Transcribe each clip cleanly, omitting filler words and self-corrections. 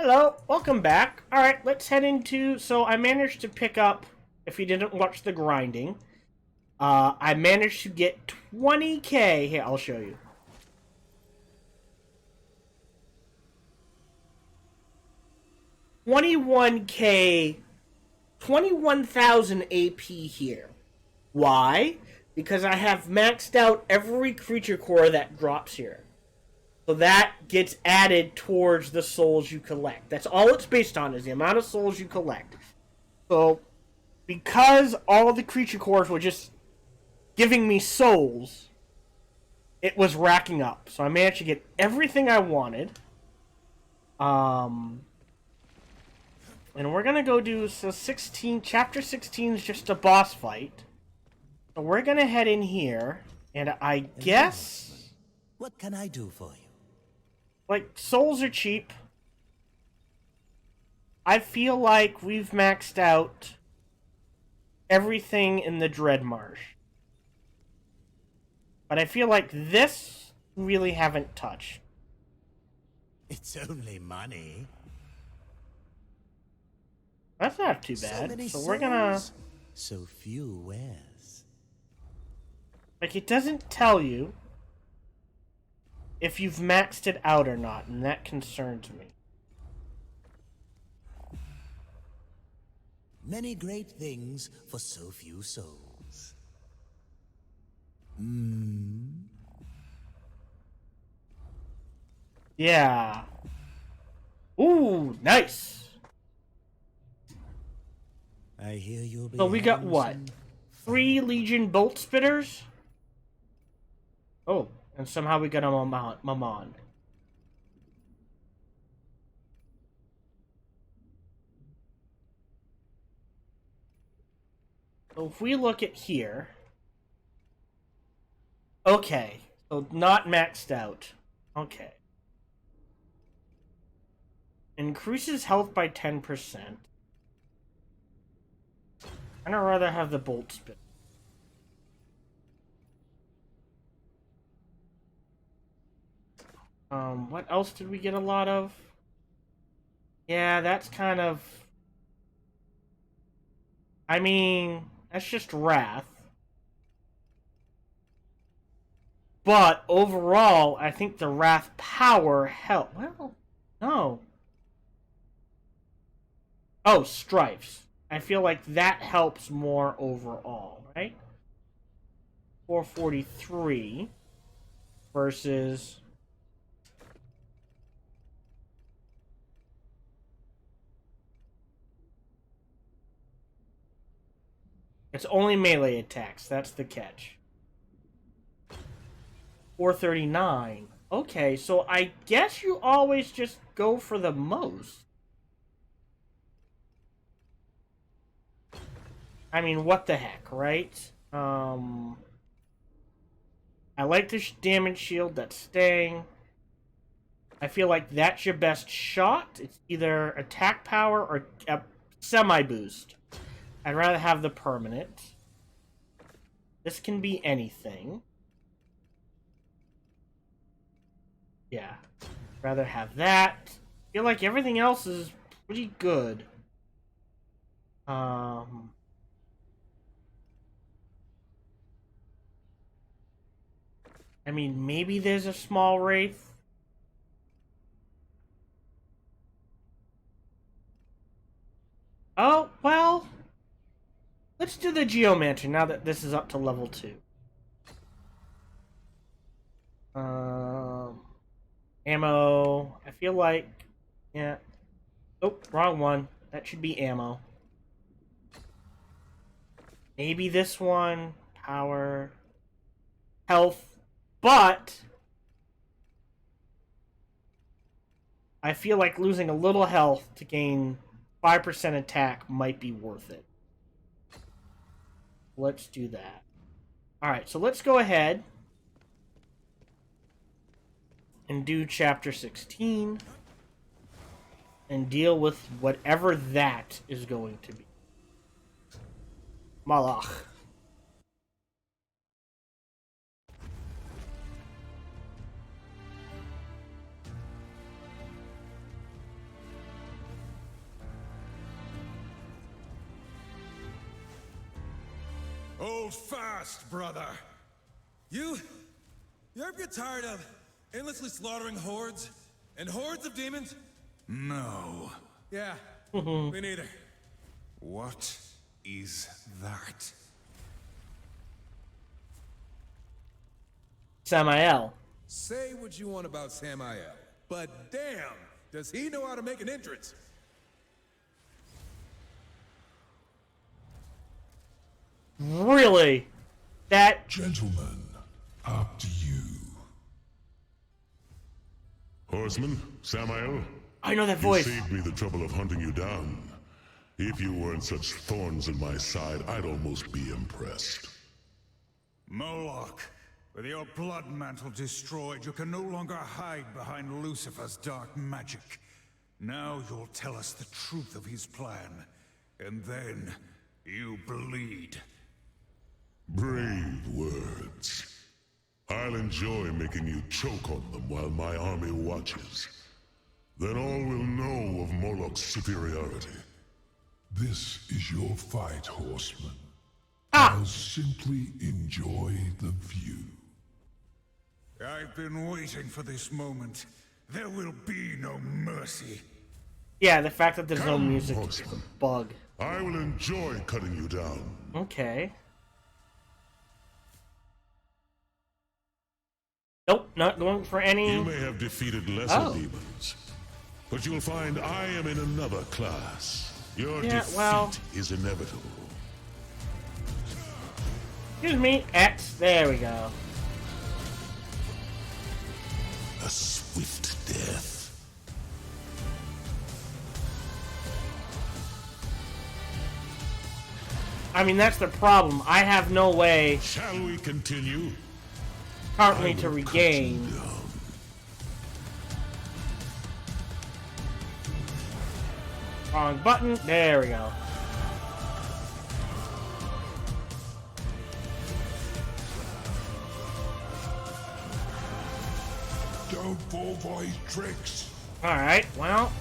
Hello, welcome back. Alright, let's head into... So I managed to pick up, if you didn't watch the grinding, I managed to get 20k. Here, I'll show you. 21k, 21,000 AP here. Why? Because I have maxed out every creature core that drops here. So that gets added towards the souls you collect. That's all it's based on, is the amount of souls you collect. So, because all of the creature cores were just giving me souls, it was racking up. So I managed to get everything I wanted. And we're gonna go do, so chapter 16 is just a boss fight. So we're gonna head in here, and I guess... What can I do for you? Like, souls are cheap. I feel like we've maxed out everything in the Dread Marsh. But I feel like this really haven't touched. It's only money. That's not too bad. So we're gonna... So few wares. Like, it doesn't tell you if you've maxed it out or not, and that concerns me. Many great things for so few souls. Yeah. Ooh, nice. I hear you'll be. So we got what? 3 Legion Bolt Spitters? Oh, and somehow we got a Mammon. So if we look at here... Okay, so not maxed out. Okay. Increases health by 10%. I'd rather have the Bolt Spit. What else did we get a lot of? Yeah, that's kind of... I mean, that's just Wrath. But overall, I think the Wrath power helped. Well, no. Oh, Strifes. I feel like that helps more overall, right? 443 versus... It's only melee attacks. That's the catch. 439. Okay, so I guess you always just go for the most. I mean, what the heck, right? I like this damage shield that's staying. I feel like that's your best shot. It's either attack power or a semi-boost. I'd rather have the permanent. This can be anything. Yeah. Rather have that. I feel like everything else is pretty good. I mean, maybe there's a small wraith. Oh, well... Let's do the Geomancer now that this is up to level 2. Ammo. I feel like... Yeah. Oh, wrong one. That should be ammo. Maybe this one. Power. Health. But... I feel like losing a little health to gain 5% attack might be worth it. Let's do that. Alright, so let's go ahead and do chapter 16 and deal with whatever that is going to be. Malach. Hold fast, brother. You ever get tired of endlessly slaughtering hordes and hordes of demons? No. Yeah, me neither. What is that? Samael. Say what you want about Samael, but damn, does he know how to make an entrance? Really? That... Gentlemen, up to you. Horseman, Samael? I know that You voice. saved me the trouble of hunting you down. If you weren't such thorns in my side, I'd almost be impressed. Moloch, with your blood mantle destroyed, you can no longer hide behind Lucifer's dark magic. Now you'll tell us the truth of his plan, and then you bleed. Brave words. I'll enjoy making you choke on them while my army watches. Then all will know of Moloch's superiority. This is your fight, horseman. Ah! Now simply enjoy the view. I've been waiting for this moment. There will be no mercy. Yeah, the fact that there's no Come, music is horseman. a bug. I will enjoy cutting you down. Okay. Nope, not going for any... You may have defeated lesser demons, but you'll find I am in another class. Your defeat is inevitable. Excuse me, X. There we go. A swift death. I mean, that's the problem. I have no way Shall we continue? currently I to will regain. cut you down. Wrong button. There we go. Don't fall for his tricks. Alright, well.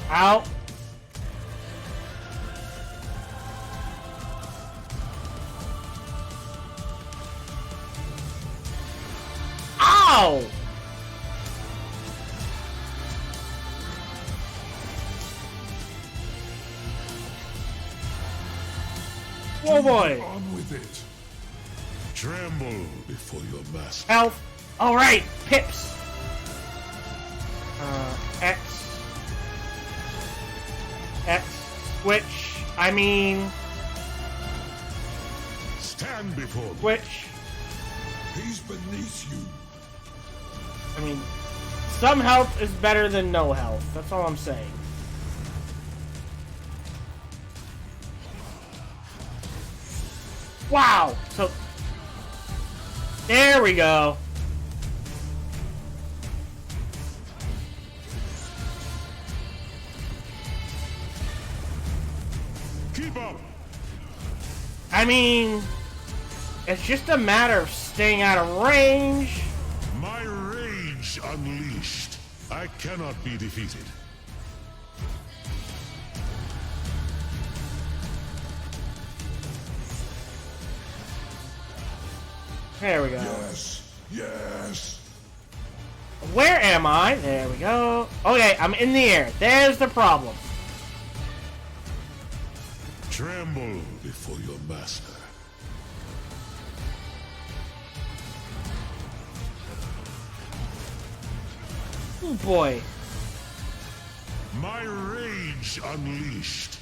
Out. Ow! Whoa, boy. On with it. Tremble before your master. Health. Alright, pips. X. X. Switch. I mean... Stand before me. Switch. He's beneath you. I mean... Some health is better than no health. That's all I'm saying. Wow! So... There we go. Keep up. I mean... It's just a matter of staying out of range. My rage unleashed. I cannot be defeated. There we go. Yes, yes. Where am I? There we go. Okay, I'm in the air. There's the problem. Tremble before your master. Oh boy. My rage unleashed.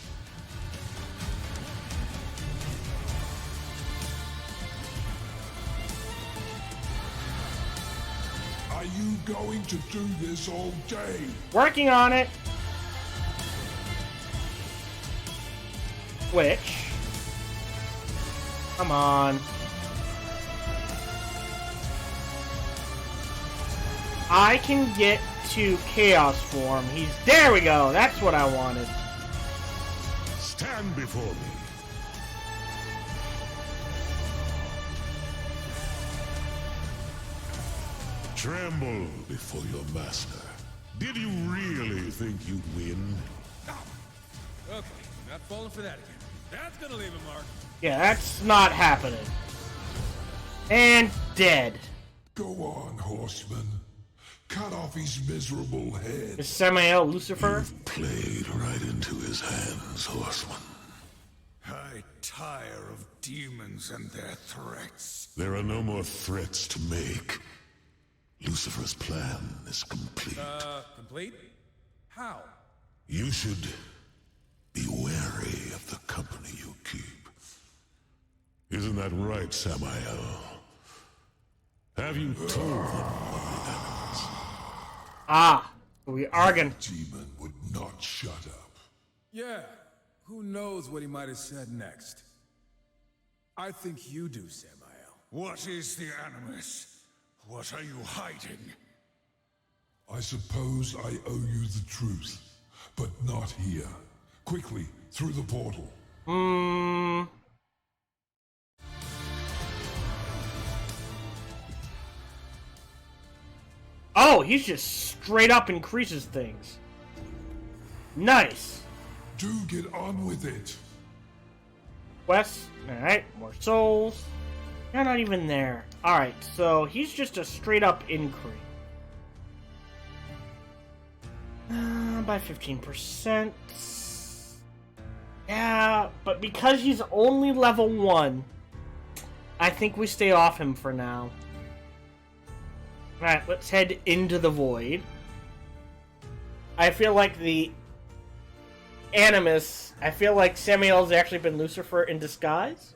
Are you going to do this all day? Working on it. Switch. Come on. I can get to Chaos form. There we go. That's what I wanted. Stand before me. Tremble before your master. Did you really think you'd win? Okay, not falling for that again. That's gonna leave a mark. Yeah, that's not happening. And dead. Go on, horseman. Cut off his miserable head. Is Samael Lucifer? Played right into his hands, horseman. I tire of demons and their threats. There are no more threats to make. Lucifer's plan is complete. Complete? How? You should be wary of the company you keep. Isn't that right, Samael? Have you told them of the enemies? Ah, we are gonna... Demon would not shut up. Yeah, who knows what he might have said next. I think you do, Samael. What is the Animus? What are you hiding? I suppose I owe you the truth, but not here. Quickly, through the portal. Oh, he's just straight up increases things. Nice. Do get on with it. Quest. Alright, more souls. They're not even there. Alright, so he's just a straight up increase. By 15%. Yeah, but because he's only level 1, I think we stay off him for now. Alright, let's head into the void. I feel like the Animus, I feel like Samael's actually been Lucifer in disguise.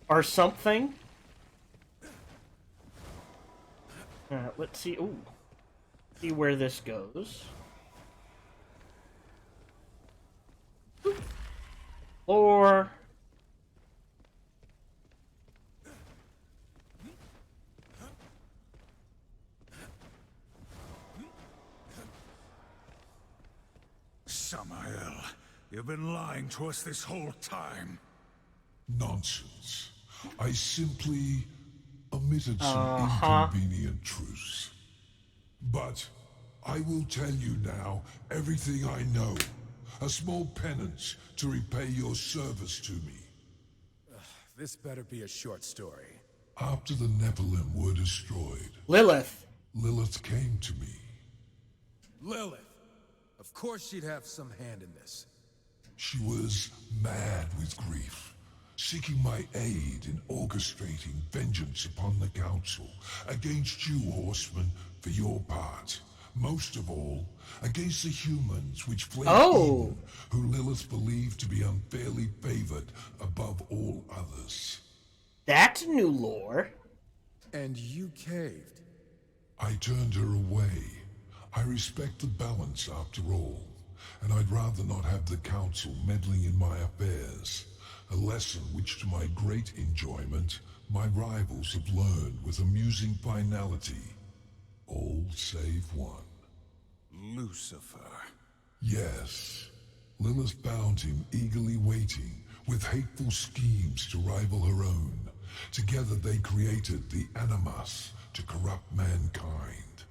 Or something. Alright, let's see. Ooh. See where this goes. Or... Samael, you've been lying to us this whole time. Nonsense. I simply omitted some inconvenient truths. But I will tell you now everything I know. A small penance to repay your service to me. This better be a short story. After the Nephilim were destroyed, Lilith. Lilith came to me. Lilith! Of course she'd have some hand in this. She was mad with grief, seeking my aid in orchestrating vengeance upon the Council, against you, horsemen, for your part. Most of all, against the humans which fled Eden, who Lilith believed to be unfairly favored above all others. That's new lore. And you caved. I turned her away. I respect the balance after all, and I'd rather not have the Council meddling in my affairs. A lesson which, to my great enjoyment, my rivals have learned with amusing finality. All save one. Lucifer. Yes. Lilith found him eagerly waiting, with hateful schemes to rival her own. Together they created the Animus to corrupt mankind.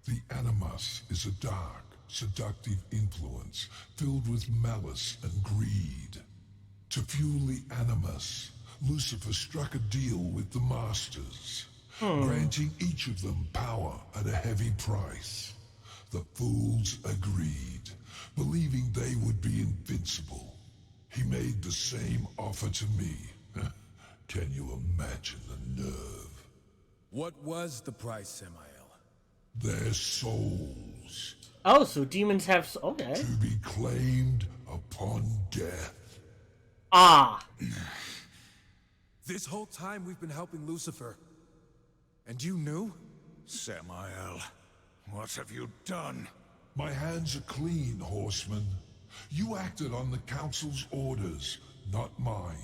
The Animus is a dark, seductive influence filled with malice and greed. To fuel the Animus, Lucifer struck a deal with the Masters, granting each of them power at a heavy price. The fools agreed, believing they would be invincible. He made the same offer to me. Can you imagine the nerve? What was the price, Samael? Their souls. Oh, so demons have... Okay. To be claimed upon death. Ah. This whole time we've been helping Lucifer. And you knew? Samael, what have you done? My hands are clean, horseman. You acted on the Council's orders, not mine.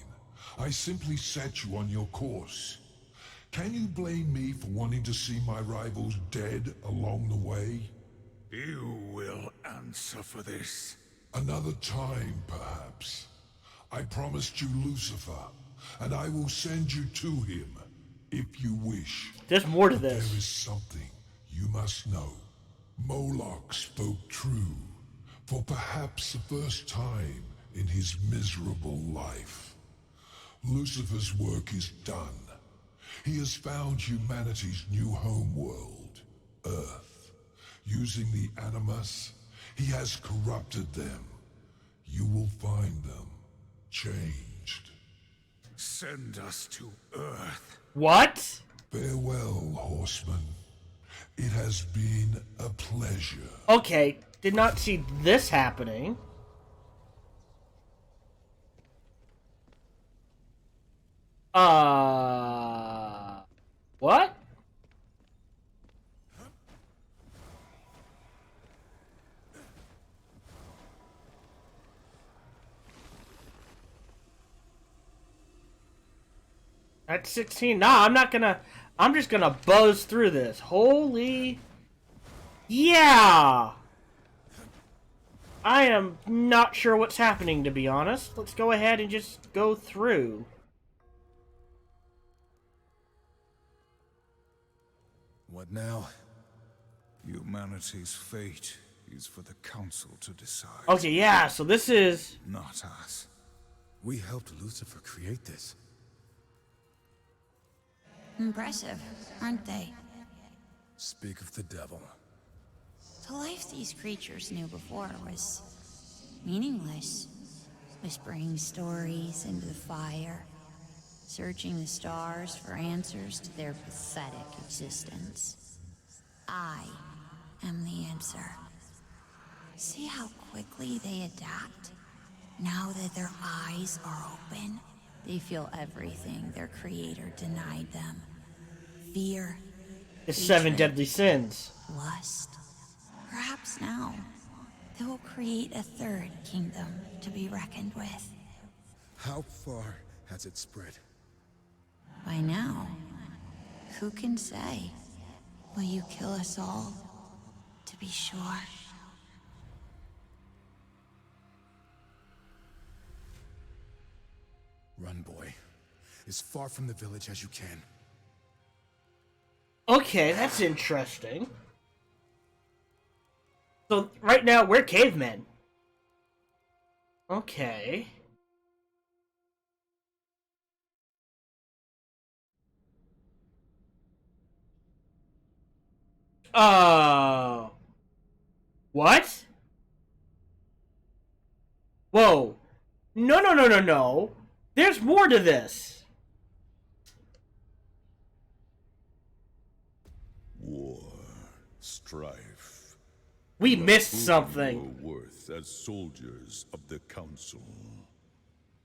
I simply set you on your course. Can you blame me for wanting to see my rivals dead along the way? You will answer for this. Another time, perhaps. I promised you Lucifer, and I will send you to him, if you wish. There's more to But this. there is something you must know. Moloch spoke true, for perhaps the first time in his miserable life. Lucifer's work is done. He has found humanity's new homeworld, Earth. Using the Animus, he has corrupted them. You will find them changed. Send us to Earth. What? Farewell, horseman. It has been a pleasure. Okay, did not see this happening. What? That's 16. Nah, I'm just gonna buzz through this. Holy... Yeah! I am not sure what's happening, to be honest. Let's go ahead and just go through. What now? Humanity's fate is for the Council to decide. Okay, yeah, so this is... Not us. We helped Lucifer create this. Impressive, aren't they? Speak of the devil. The life these creatures knew before was meaningless. Whispering stories into the fire, searching the stars for answers to their pathetic existence. I am the answer. See how quickly they adapt? Now that their eyes are open, they feel everything their creator denied them. Fear, the 7 hatred, deadly sins. lust. Perhaps now, they will create a third kingdom to be reckoned with. How far has it spread? By now, who can say? Will you kill us all, to be sure? Run, boy. As far from the village as you can. Okay, that's interesting. So, right now, we're cavemen. Okay. What? Whoa. No, no, no, no, no. There's more to this. War, strife. We missed Prove something. your worth as soldiers of the Council.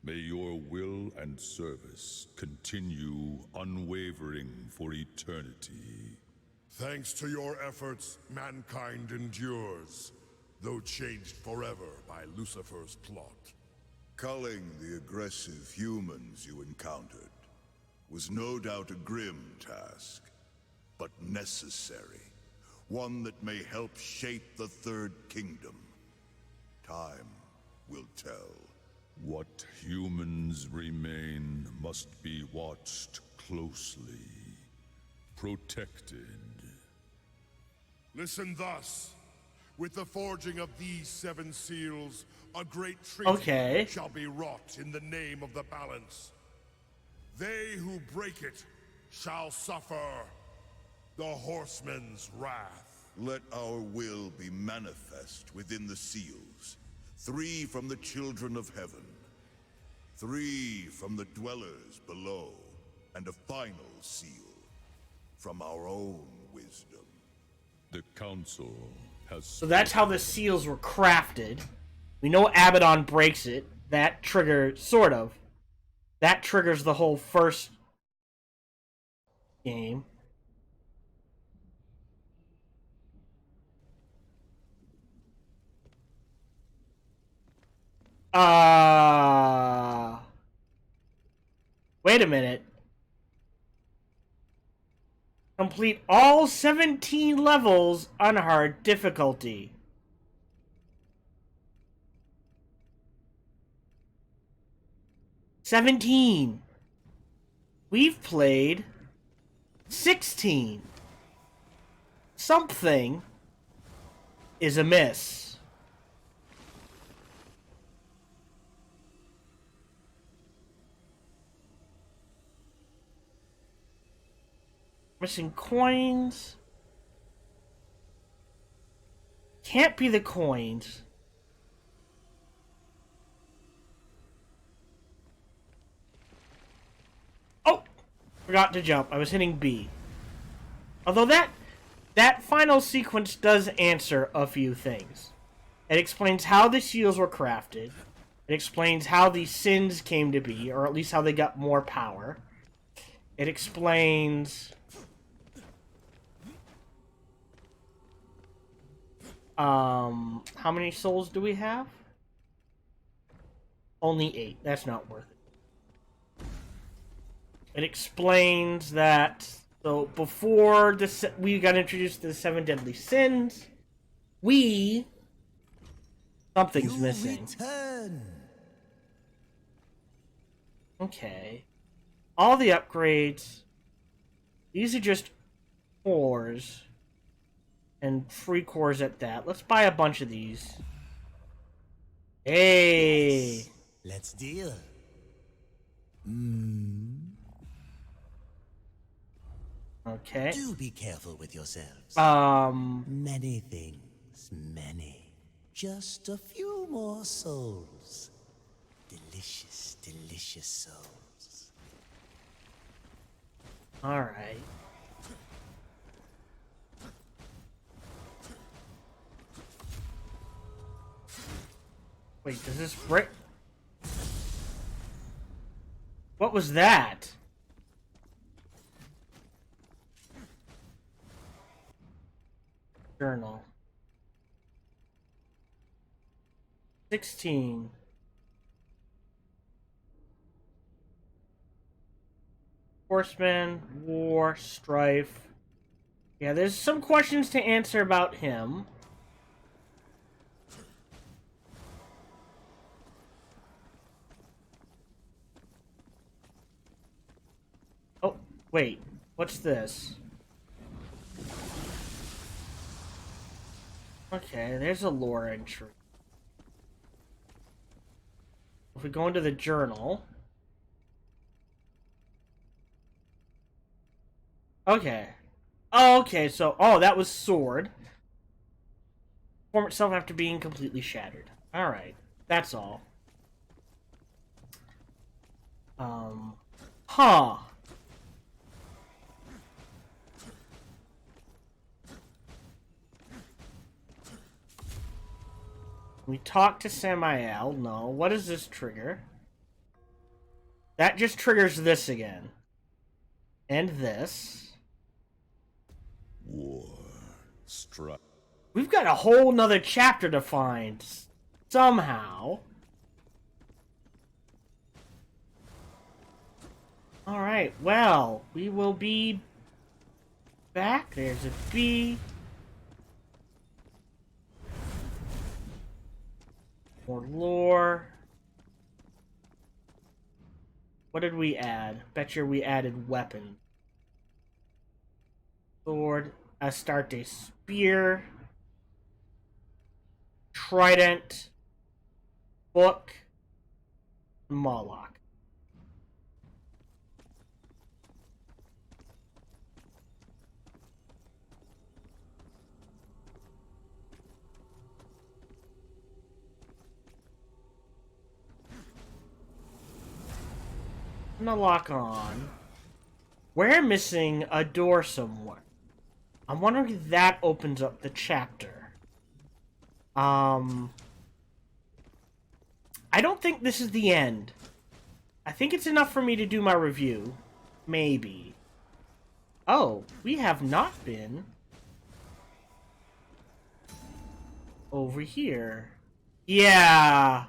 May your will and service continue unwavering for eternity. Thanks to your efforts, mankind endures, though changed forever by Lucifer's plot. Culling the aggressive humans you encountered was no doubt a grim task, but necessary. One that may help shape the Third Kingdom. Time will tell. What humans remain must be watched closely, protected. Listen thus. With the forging of these 7 seals, a great treaty shall be wrought in the name of the balance. They who break it shall suffer the horseman's wrath. Let our will be manifest within the seals. 3 from the children of heaven, 3 from the dwellers below, and a final seal from our own wisdom. The Council has... So that's how the seals were crafted. We know Abaddon breaks it. That trigger, sort of. That triggers the whole first game. Wait a minute. Complete all 17 levels on hard difficulty. $17. We've played 16. Something is amiss? Missing coins. Can't be the coins. Oh! Forgot to jump. I was hitting B. Although that final sequence does answer a few things. It explains how the shields were crafted. It explains how the sins came to be, or at least how they got more power. It explains... how many souls do we have? Only 8. That's not worth it. It explains that, so before we got introduced to the 7 deadly sins, something's missing. Return. Okay. All the upgrades, these are just cores. And free cores at that. Let's buy a bunch of these. Hey! Yes. Let's deal. Okay. Do be careful with yourselves. Many things, many. Just a few more souls. Delicious, delicious souls. Alright. Wait, does this break? What was that? Journal. 16. Horseman, War, Strife. Yeah, there's some questions to answer about him. Oh, wait. What's this? Okay, there's a lore entry. If we go into the journal... Okay. Oh, okay, so... Oh, that was sword. Form itself after being completely shattered. Alright. That's all. Huh. We talk to Samael. No. What does this trigger? That just triggers this again. And this. War. Strife. We've got a whole nother chapter to find. Somehow. Alright, well, we will be back. There's a B. More lore. What did we add? Bet you we added weapon. Sword. Astarte spear. Trident. Book. Moloch. gonna lock on. We're missing a door somewhere. I'm wondering if that opens up the chapter. I don't think this is the end. I think it's enough for me to do my review. Maybe. Oh, we have not been over here. Yeah.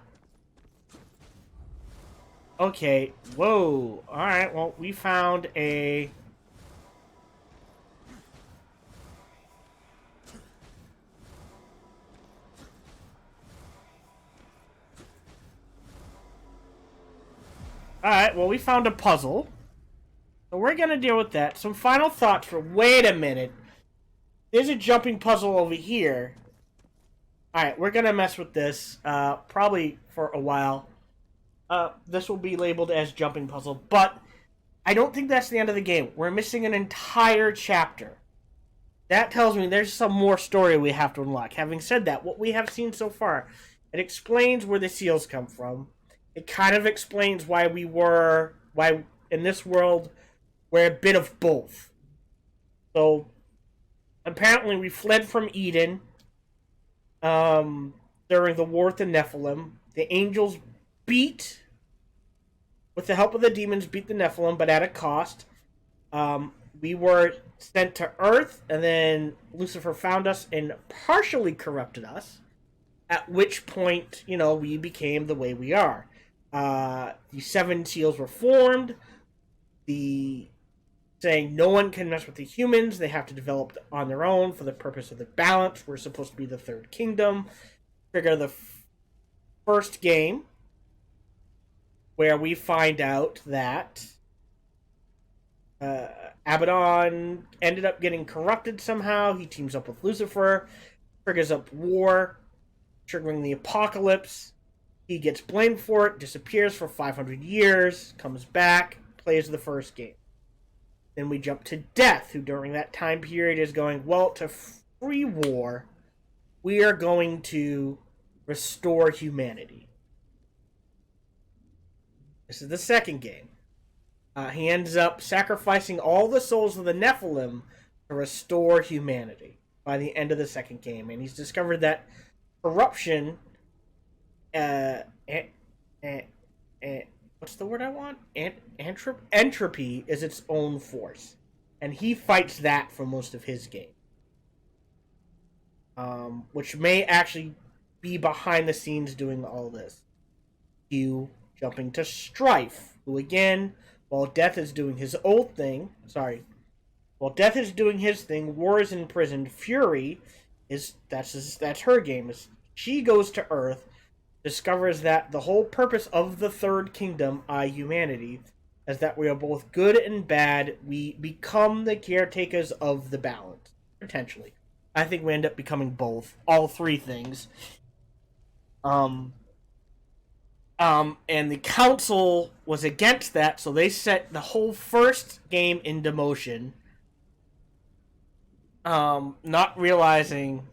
Okay. Whoa. Alright, well, we found a... Alright, well, we found a puzzle. So we're gonna deal with that. Some final thoughts for... Wait a minute. There's a jumping puzzle over here. Alright, we're gonna mess with this, probably for a while. This will be labeled as jumping puzzle, but I don't think that's the end of the game. We're missing an entire chapter. That tells me there's some more story we have to unlock. Having said that, what we have seen so far, it explains where the seals come from. It kind of explains why in this world, we're a bit of both. So, apparently we fled from Eden during the war with the Nephilim. The angels with the help of the demons, beat the Nephilim, but at a cost. We were sent to Earth, and then Lucifer found us and partially corrupted us, at which point, we became the way we are. The 7 seals were formed, saying no one can mess with the humans, they have to develop on their own for the purpose of the balance. We're supposed to be the third kingdom. Trigger the first game, where we find out that Abaddon ended up getting corrupted somehow. He teams up with Lucifer, triggers up war, triggering the apocalypse. He gets blamed for it, disappears for 500 years, comes back, plays the first game. Then we jump to Death, who during that time period is going, well, to free war, we are going to restore humanity. This is the second game. He ends up sacrificing all the souls of the Nephilim to restore humanity by the end of the second game. And he's discovered that corruption, what's the word I want? Entropy is its own force. And he fights that for most of his game. Which may actually be behind the scenes doing all this. You jumping to Strife, who again, while Death is doing his old thing, while Death is doing his thing, War is imprisoned, Fury that's her game. She goes to Earth, discovers that the whole purpose of the third kingdom, humanity, is that we are both good and bad. We become the caretakers of the balance, potentially. I think we end up becoming both, all three things. And the council was against that, so they set the whole first game into motion, not realizing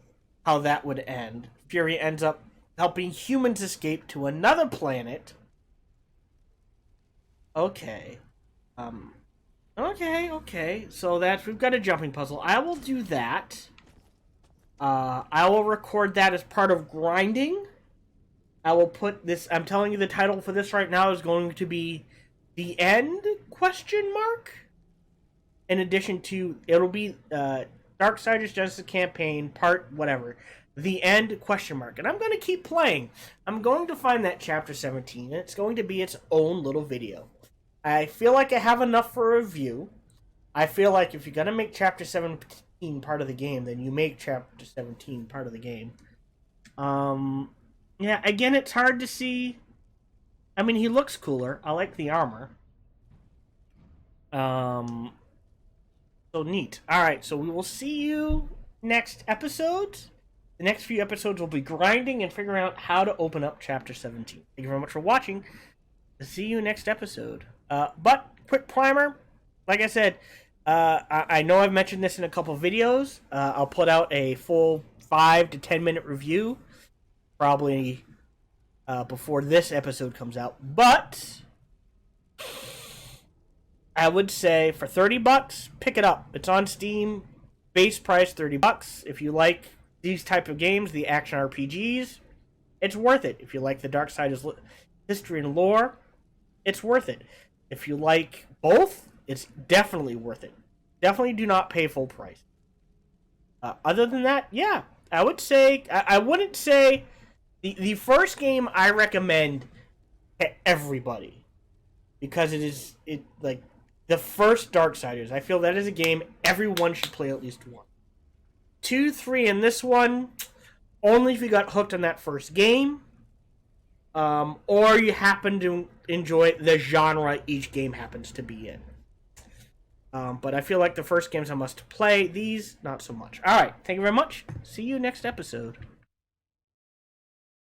how that would end. Fury ends up helping humans escape to another planet. Okay. Okay. So we've got a jumping puzzle. I will do that. I will record that as part of grinding. I will put this, I'm telling you the title for this right now is going to be The End, ? In addition to, it'll be Darksiders Genesis campaign, part whatever. The End, ? And I'm going to keep playing. I'm going to find that chapter 17, and it's going to be its own little video. I feel like I have enough for a review. I feel like if you're going to make chapter 17 part of the game, then you make chapter 17 part of the game. Yeah, again, it's hard to see. I mean, he looks cooler. I like the armor. So neat. Alright, so we will see you next episode. The next few episodes will be grinding and figuring out how to open up Chapter 17. Thank you very much for watching. See you next episode. But, quick primer. Like I said, I know I've mentioned this in a couple videos. I'll put out a full 5 to 10 minute review. Probably before this episode comes out. But I would say for $30, pick it up. It's on Steam. Base price $30. If you like these type of games, the action RPGs, it's worth it. If you like the Darksiders history and lore, it's worth it. If you like both, it's definitely worth it. Definitely do not pay full price. Other than that, yeah, I would say I wouldn't say. The first game I recommend to everybody because it like the first Darksiders. I feel that is a game everyone should play at least once. 2, 3, and this one only if you got hooked on that first game, or you happen to enjoy the genre each game happens to be in. But I feel like the first game's a must play. These, not so much. All right, thank you very much. See you next episode.